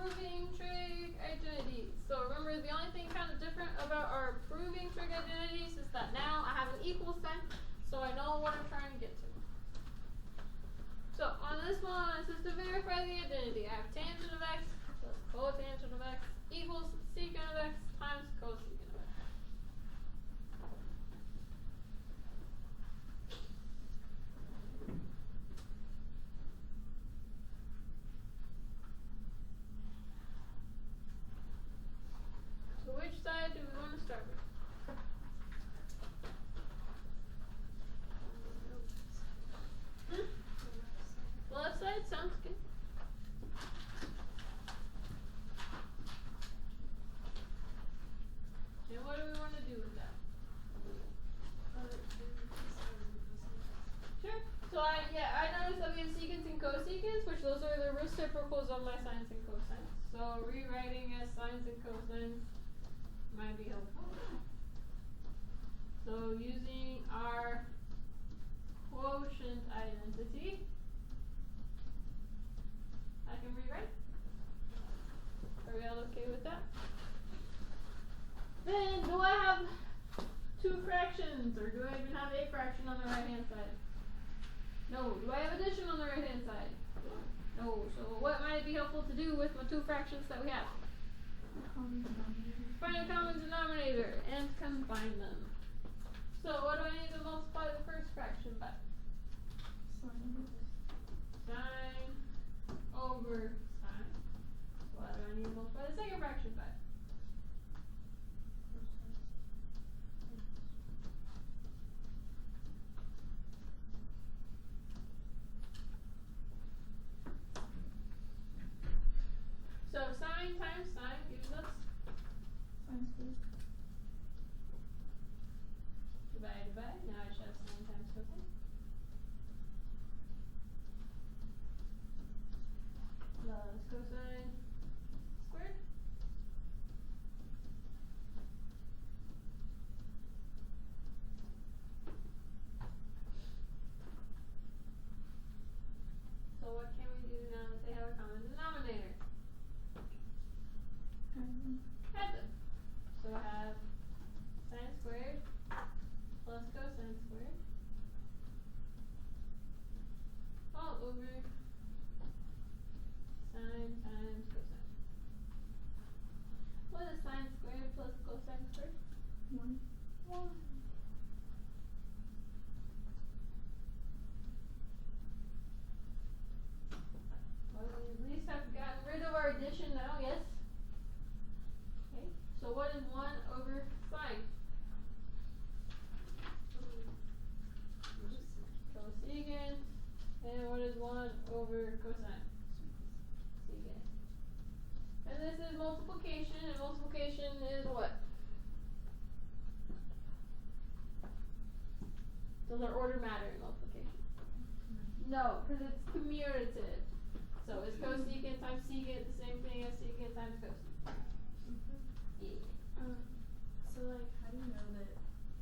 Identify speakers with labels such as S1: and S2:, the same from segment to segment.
S1: proving trig identities. So remember, the only thing kind of different about our proving trig identities is that now I have an equal sign, so I know what I'm trying to get to. So on this one, it says to verify the identity, I have tangent of x plus cotangent of x equals secant of x times cosecant of x. So which side do we want to start with? Left side sounds good. And what do we want to do with that? Sure. So I noticed that we have secants and cosecants, which those are the reciprocals of my sines and cosines. So rewriting as sines and cosines might be helpful. So using our quotient identity, I can rewrite. Are we all okay with that? Then, do I have two fractions, or do I even have a fraction on the right hand side? No. Do I have addition on the right hand side? No. So what might it be helpful to do with my two fractions that we have? Find a common denominator and combine them. So what do I need to multiply the first fraction by? Sine over sine. What do I need to multiply the second fraction by? So sine times sine gives us
S2: Sine squared.
S1: divide. Now I should have sine times cosine. Plus cosine squared. So what can we do now that they have a common denominator? Add them. So I have sine squared plus cosine squared all over sine times cosine. What is sine squared plus cosine squared?
S2: 1.
S1: 1. Well, we at least have gotten rid of our addition now, yes? Okay, so what is 1 over sine? Cosecant. And what is 1 over cosine? Secant. And this is multiplication, and multiplication is what? Does our order matter in multiplication? No, because it's commutative. So is cosecant times secant the same thing as secant times cosecant? Yeah.
S2: So like, how do you know that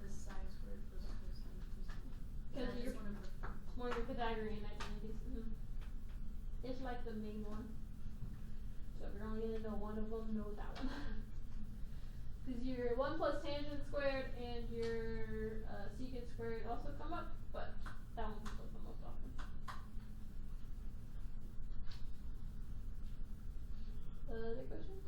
S2: the sine squared plus cosine is
S1: Because you're more your Pythagorean identities. It's like the main one. So if you're only gonna know one of them, know that one. Because your 1 plus tangent squared and your secant squared also come up, but that one comes up the most often. Other questions?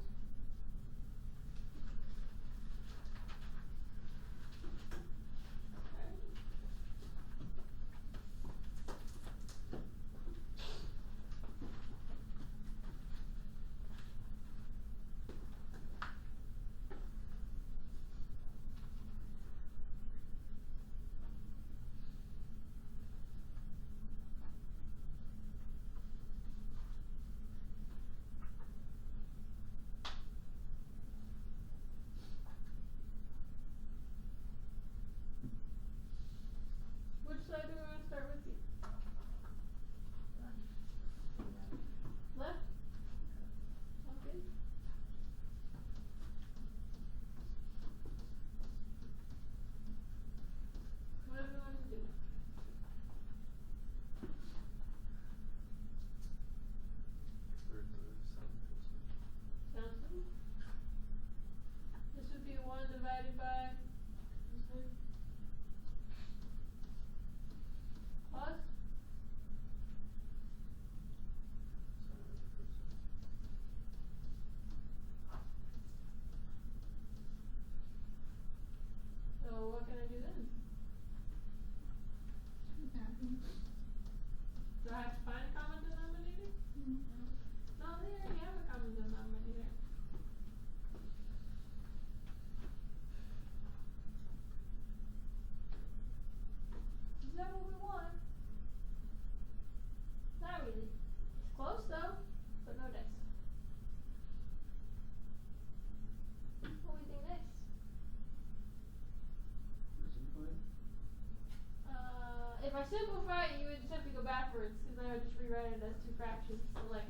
S1: simplify it, you would just have to go backwards, because then I would just rewrite it as two fractions. So like,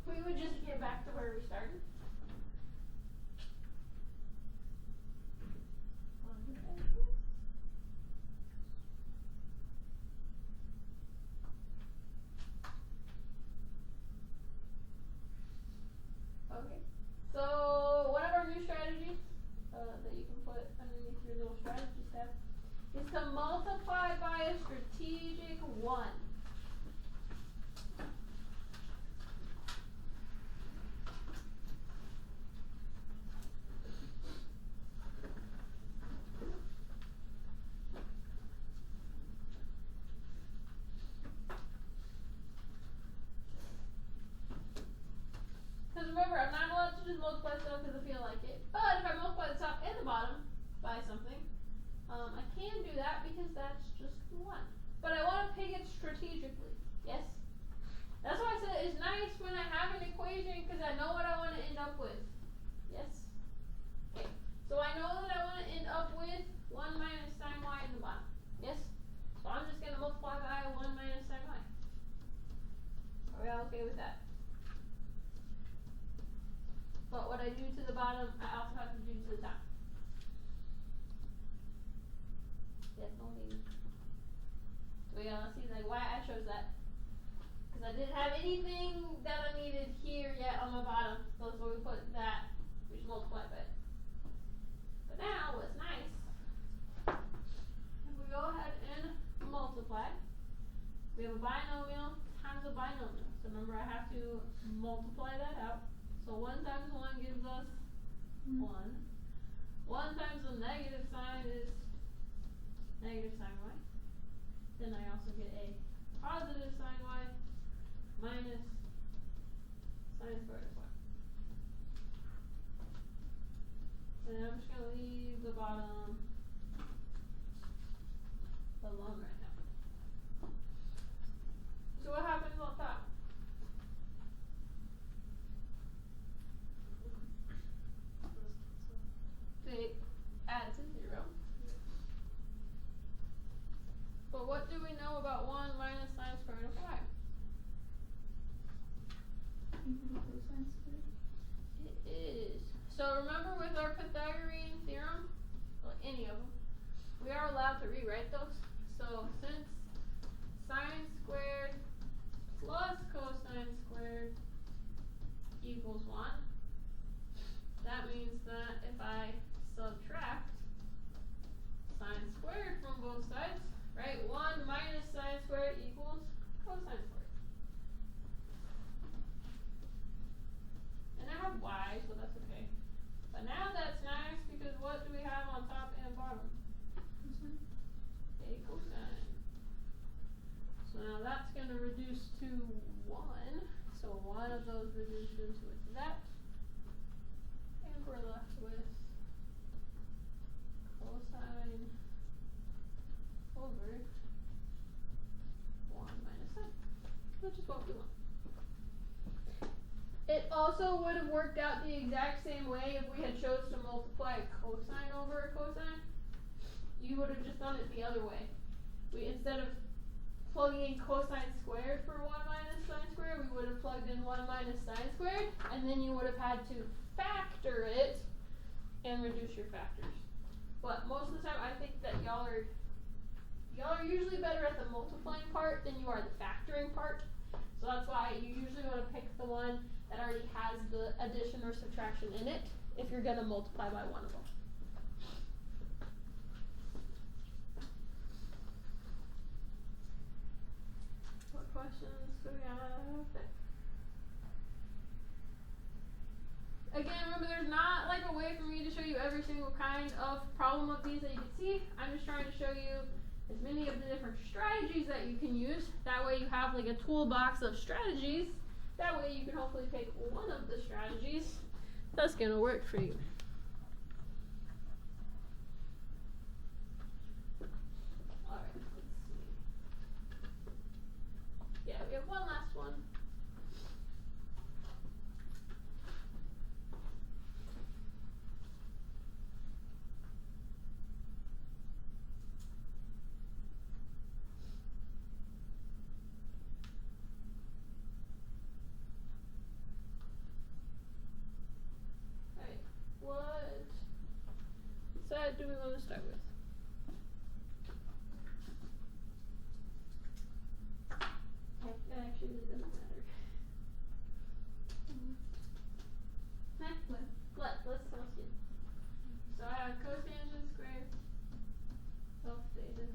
S1: we would just get back to where we started. Okay, so one of our new strategies that you can put underneath your little strategy tab is to multiply by a strategic 1. Because remember, I'm not allowed to just multiply stuff because I feel like it. But if I multiply the top and the bottom by something, I can do that because that's just 1. But I want to pick it strategically. Yes? That's why I said it's nice when I have an equation because I know what I want to end up with. Yes? Okay. So I know that I want to end up with 1 minus sine y in the bottom. Yes? So I'm just going to multiply by 1 minus sine y. Are we all okay with that? But what I do to the bottom, I also have to do to the top. Definitely. So yeah, let's see like why I chose that. Because I didn't have anything that I needed here yet on my bottom. So we put that, we just multiply by it. But now what's nice, if we go ahead and multiply, we have a binomial times a binomial. So remember I have to multiply that out. So 1 times 1 gives us 1. 1 times the negative sign is negative sine y. Then I also get a positive sine y minus sine squared of y. And then I'm just going to leave the bottom alone right now. So what happens on top? They add to 0. But what do we know about 1 minus sine squared of y?
S2: Cosine squared?
S1: It is. So remember with our Pythagorean theorem, or any of them, we are allowed to rewrite those. So since sine squared plus cosine squared equals 1, that means that if I subtract sine squared from both sides, right? 1 minus sine squared equals cosine squared. And I have y, so that's okay. But now that's nice because what do we have on top and bottom?
S2: Cosine.
S1: A cosine. So now that's going to reduce to 1. So one of those reduced into that. And we're left with cosine over 1 minus sine, which is what we want. It also would have worked out the exact same way if we had chose to multiply a cosine over a cosine. You would have just done it the other way. We instead of plugging in cosine squared for 1 minus sine squared, we would have plugged in 1 minus sine squared, and then you would have had to factor it and reduce your factors. But most of the time, I think that y'all are usually better at the multiplying part than you are the factoring part. So that's why you usually want to pick the one that already has the addition or subtraction in it if you're going to multiply by one of them. What questions do we have there? Again, remember there's not like a way for me to show you every single kind of problem of these that you can see. I'm just trying to show you as many of the different strategies that you can use. That way you have like a toolbox of strategies. That way you can hopefully pick one of the strategies that's going to work for you. Alright, let's see. Yeah, we have one last one. what do we want to start with? It actually doesn't matter. Let's see. So I have cotangent squared of theta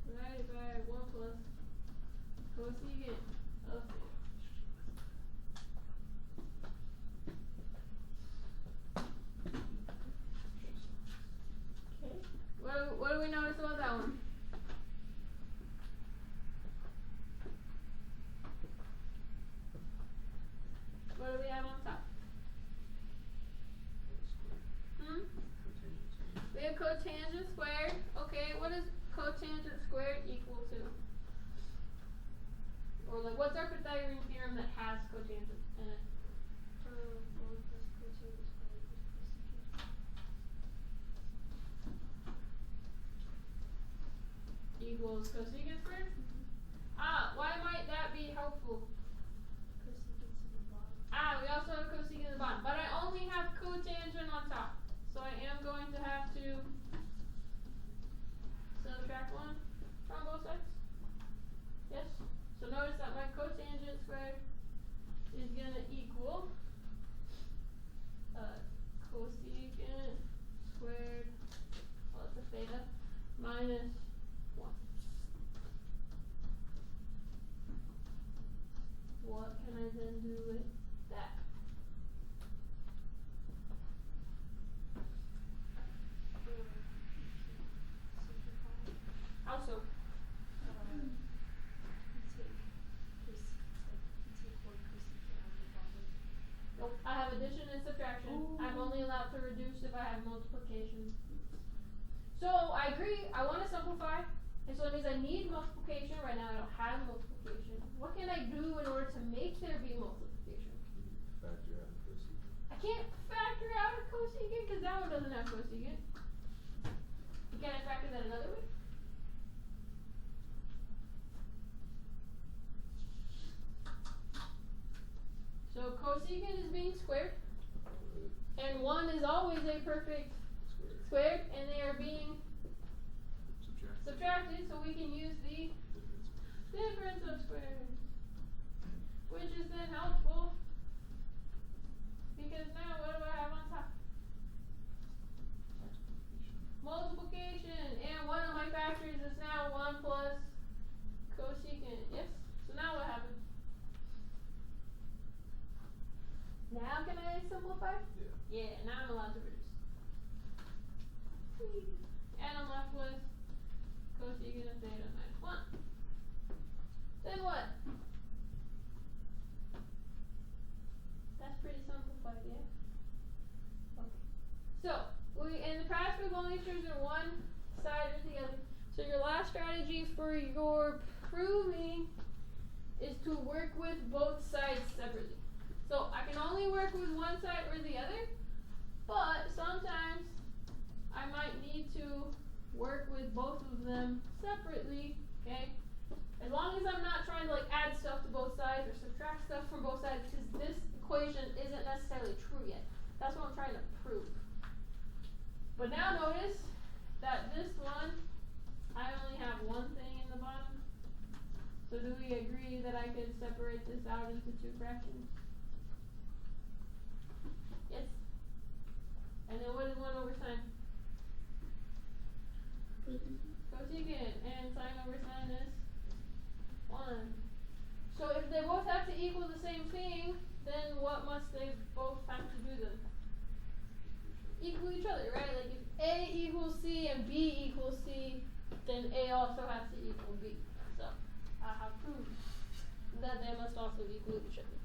S1: divided by 1 plus cosecant of theta. Okay. What do we notice about that one? What do we have on top? We have cotangent squared. Okay, what is cotangent squared equal to? Or like, what's our Pythagorean theorem that has cotangent in it?
S2: 1 plus cotangent squared
S1: Equals cosecant squared? Why might that be helpful?
S2: Cosecant's at the bottom.
S1: We also have cosecant at the bottom, but I only have cotangent on top. So I am going to have to subtract 1 from both sides. Yes? So notice that my cotangent squared is going to equal cosecant squared, well, it's a theta, minus 1. What can I then do with that? How so?
S2: You take 1 cosecant out of the bottom.
S1: Nope, I have addition and subtraction.
S2: Ooh.
S1: I'm only allowed to reduce if I have multiplication. So I agree, I want to simplify, and so it means I need multiplication. Right now I don't have multiplication. What can I do in order to make there be multiplication?
S3: Factor out a cosecant.
S1: I can't factor out a cosecant because that one doesn't have cosecant. Can I factor that another way? So cosecant is being squared, and 1 is always a perfect squared, and they are being subtracted, so we can use the difference of squares, which is then helpful, because now what do I have on top? Multiplication, and one of my factors is now 1 plus cosecant. Yes? So now what happens? Now can I simplify? Yeah, now I'm allowed to reduce. And I'm left with cosecant of theta minus 1. Then what? That's pretty simplified, yeah? Okay. So, in the past we've only chosen one side or the other. So your last strategy for your proving is to work with both sides separately. So I can only work with one side or the other, but sometimes I might need to work with both of them separately, okay? As long as I'm not trying to like add stuff to both sides or subtract stuff from both sides, because this equation isn't necessarily true yet. That's what I'm trying to prove. But now notice that this one, I only have one thing in the bottom. So do we agree that I can separate this out into 2 fractions? Yes? And then what is 1 over sine? Cosecant, and sine over sine is 1. So if they both have to equal the same thing, then what must they both have to do then? Equal each other, right? Like if A equals C and B equals C, then A also has to equal B. So I have proved that they must also equal each other.